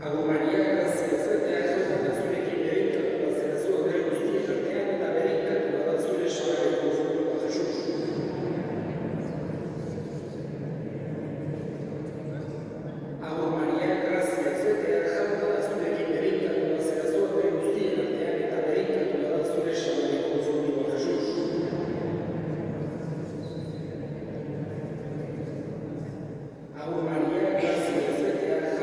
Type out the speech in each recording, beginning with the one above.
Ave Maria, grazia beata, zurekin berekatu zara gure guztien artean eta berekatu da zure samareko fruitua Jesus. Ave Maria, grazia beata, zurekin berekatu zara gure guztien artean eta berekatu da zure samareko fruitua Jesus. Ave Maria, grazia beata,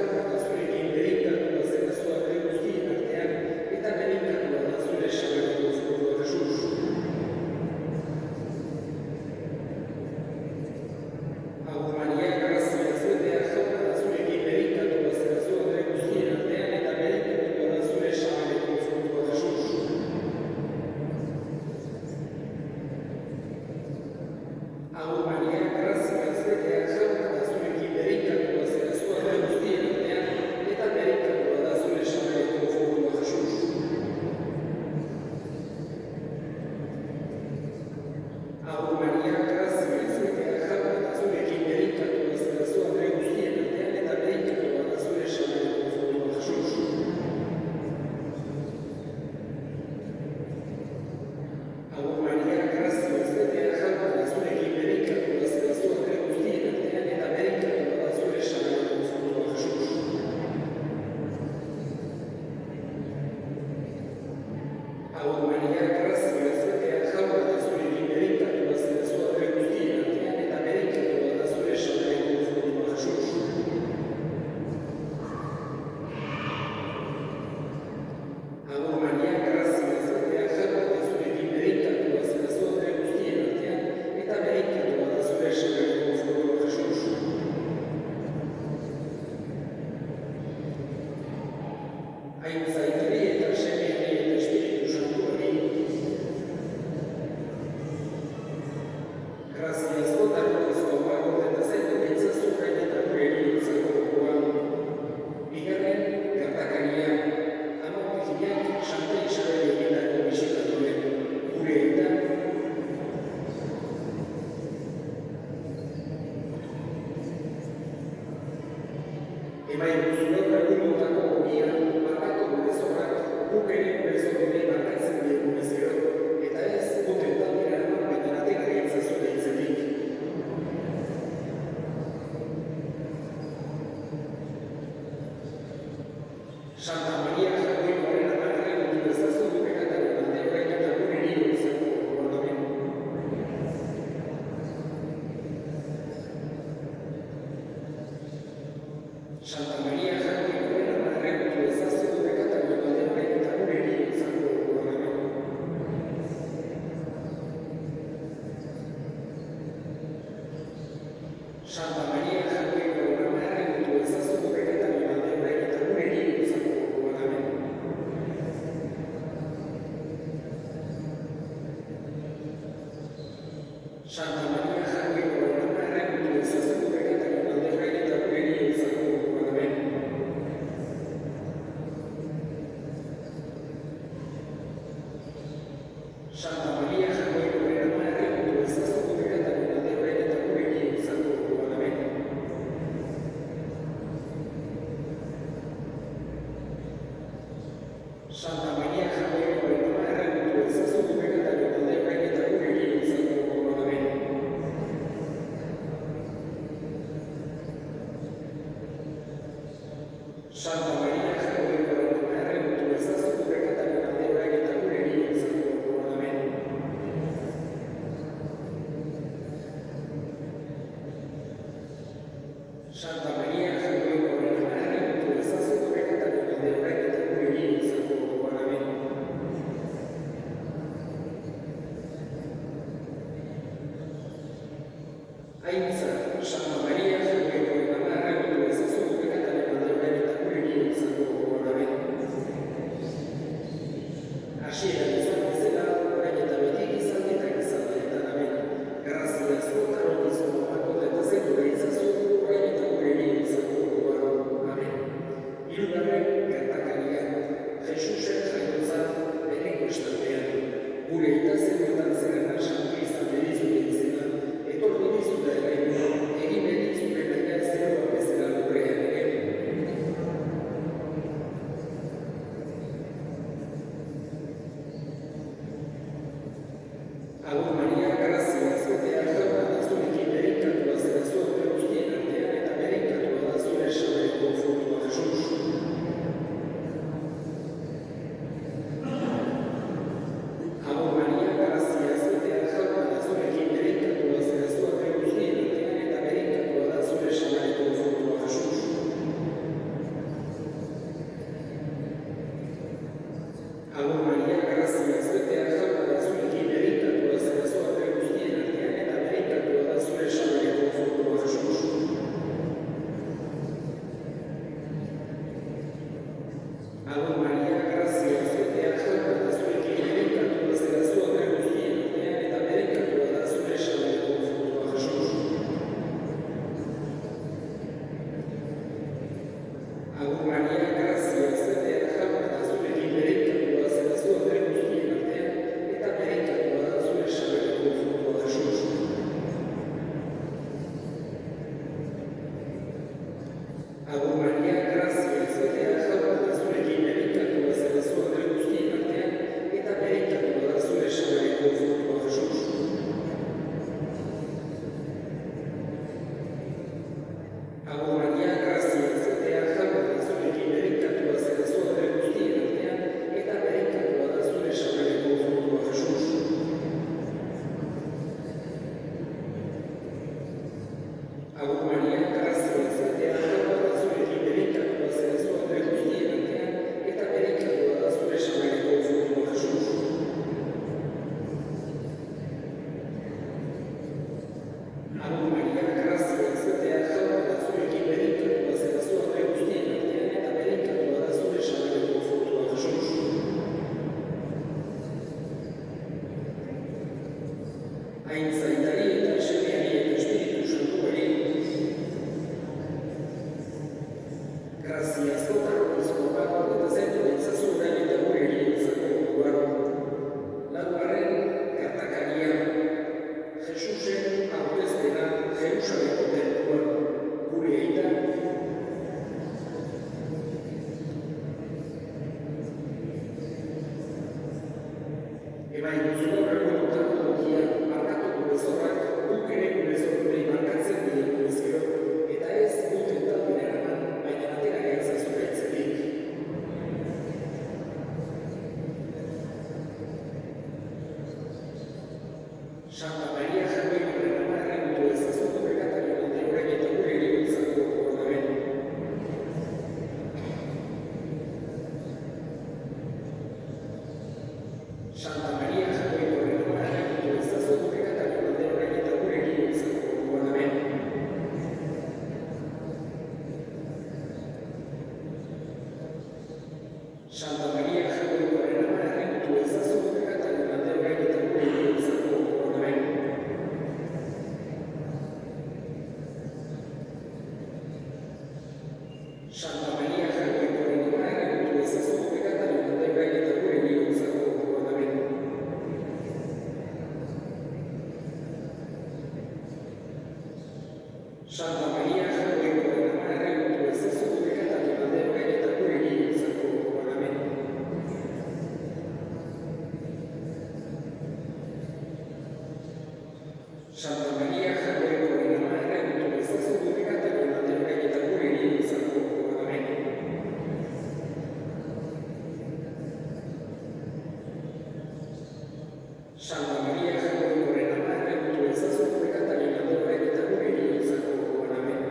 zurekin berekatu zara gure guztien artean eta berekatu da zure samareko fruitua Jesus. Ave Maria, grazia beata, zurekin berekatu zara gure guztien artean eta berekatu da zure samareko fruitua Jesus. Ave Maria, grazia beata, zurekin berekatu zara gure guztien artean eta berekatu da zure samareko fruitua Jesus. Ave Maria, grazia beata, zurekin berekatu zara gure guztien artean eta berekatu da zure samareko fruitua Jesus. Ave Maria, grazia beata, zurekin berekatu zara gure guztien artean eta berekatu da zure samareko fruitua Jesus. Ave Maria, grazia beata, zurekin berekatu zara gure guztien artean eta berekatu da zure samareko fruitua Jesus. Ave Maria, grazia beata, zurekin berekatu zara gure guztien artean eta berekatu da zure samareko fruitua Jesus. Aitza Itari eta Semeari eta Espiritu Santuari. Graziaz botarrozko bagordeta zaitu ditzazu gaineta gure bihurtzako gogoan. Bigarren, gertakaria, Amopeziak Santa Isabel egindako bisitaturen gure eta emaikuzulo bergumotako ogia, markatu gure zorrak, guk ere gure zorride markatzen diegu bezero, eta ez gutetan eraman baina ategari itzazu deitzetik. Santa Maria Jagoikoaren amarra egotu ezazu du bekataren alde orain eta gure bihurtzako gogoan. Santa Maria Jagoikoaren amarra egotu ezazu du bekataren alde orain eta gure bihurtzako gogoan. Santa Maria Jagoikoaren amarra egotu ezazu du bekataren alde orain eta gure bihurtzako gogoan. Santa Maria Jagoikoaren amarra egotu ezazu du bekataren alde orain eta gure bihurtzako gogoan. Santa Maria Jagoikoaren amarra egotu ezazu du bekataren alde orain eta gure bihurtzako gogoan. Santa Maria Jagoikoaren amarra egotu ezazu du bekataren alde orain eta gure bihurtzako gogoan. Santa Maria Jagoikoaren amarra egotu ezazu du bekataren alde orain eta gure bihurtzako gogoan. Santa Maria Jagoikoaren amarra egotu ezazu du bekataren alde orain eta gure bihurtzako gogoan. Aitza, Santa Maria Jagoikoaren amarra egotu ezazu du bekataren alde orain eta gure bihurtzako Agur Maria, grazia, zetea jauna da zurekin berenkatua zera zuen bere guztien artean, eta berenkatua da zure sabeleko frutua Jesus. Agur Maria, grazia, zetea jauna da zurekin berenkatua zera zuen bere guztien artean, eta berenkatua da zure sabeleko frutua Jesus. Agur Maria, grazia, zetea jauna da zurekin berenkatua zera zuen bere guztien artean, eta berenkatua da zure sabeleko frutua Jesus. Agur Maria, grazia, zetea jauna da zurekin berenkatua zera zuen bere guztien artean, eta berenkatua da zure sabeleko frutua Jesus. Agur Maria, grazia, zetea jauna da zurekin berenkatua zera zuen bere guztien artean, eta berenkatua da zure sabeleko frutua Jesus. Aintzaitari eta Semeari eta Espiritu Santuari, grazia askotarroizko bat eta zentu ditzazu orain eta gure heriotzako orduan. Laugarren gertakaria, Jesusen aurkezpena Jerusaleko tenpluan, gure aita, emaiguzu gaur egunotako tokia, markatu gure zorrak, guk ere gure zorrei markatzen diegu ezkero, eta ez duten talde eraman, baina atera gaitzazu gaitzetik. Santa Maria Jakoikoren ama erregutu ezazuko pekatari onde orain eta gure heriotzako ordamen. Santa Maria Jakoikoren ama erregutu ezazuko pekatari onde orain eta gure heriotzako ordamen. Santa Maria Jakoikoren ama erregutu ezazuko pekatari onde orain eta gure heriotzako ordamen. Santa Maria Jakoikoren ama erregutu ezazuko pekatari onde orain eta gure heriotzako ordamen. Santa Maria Jakoikoren ama erregutu ezazuko pekatari onde orain eta gure heriotzako ordamen. Santa Maria Jakoikoren ama erregutu ezazuko pekatari onde orain eta gure heriotzako ordamen. Santa Maria Jakoikoren ama erregutu ezazuko pekatari onde orain eta gure heriotzako ordamen.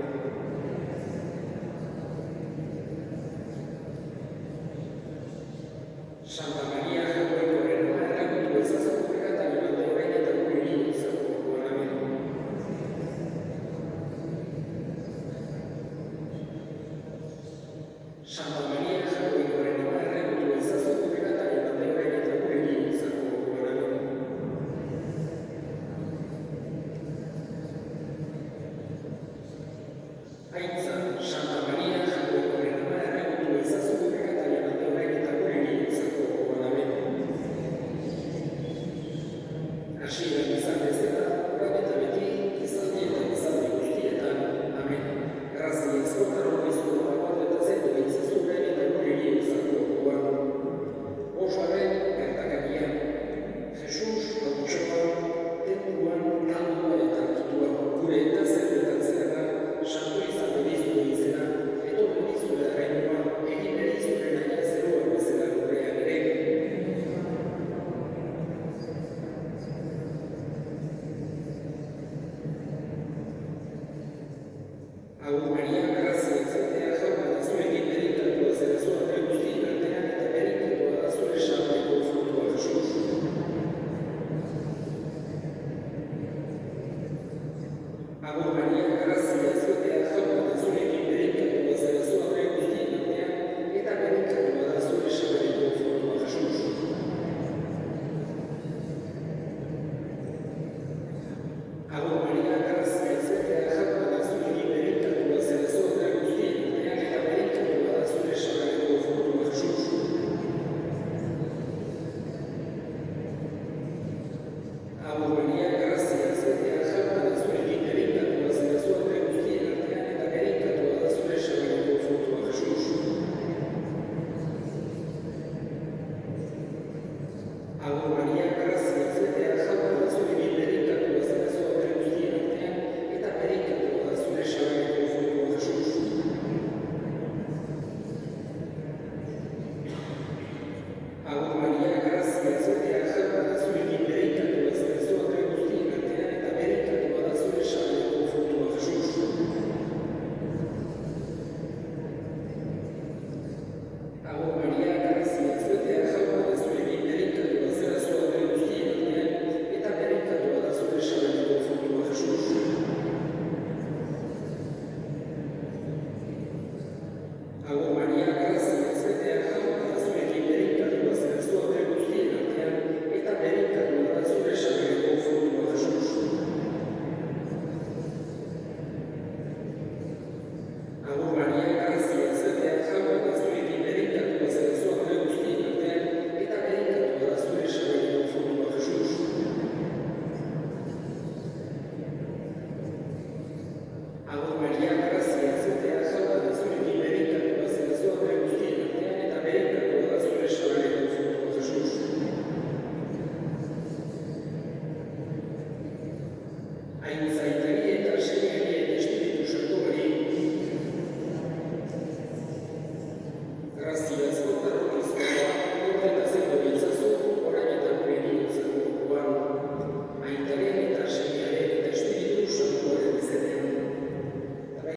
Santa Maria Jakoikoren ama erregutu ezazuko pekatari onde orain eta gure heriotzako ordamen. Santa Maria Jakoikoren ama erregutu ezazuko pekatari onde orain eta gure heriotzako ordamen. Aitza, Santa Maria Jakoikoren ama erregutu ezazuko pekatari onde orain eta gure heriotzako ordamen. Hasieran izan bezala, orain eta beti, izaldi eta izaldi guztietan. Amen. Grazia askotarroizko bat eta zentu ditzazu orain eta gure heriotzako orduan. Bosgarren gertakaria, Jesus hautsoa, tenpluan kaldua eta argitua, gure eta zerbetan zerra, santu izango dizue izena, etorri dizue arrainua, egin bere izure naia zeroa bezala gurean ere. Agur Maria, grazia, zetea jauna da zurekin berenkatua zera zuen bere guztien artean, eta berenkatua da zure sabeleko frutua Jesus. Agur Maria, grazia, zetea jauna da zurekin berenkatua zera zuen bere guztien artean, eta berenkatua da zure sabeleko frutua Jesus. Agur Maria, grazia, zetea jauna da zurekin berenkatua zera zuen bere guztien artean, eta berenkatua da Росія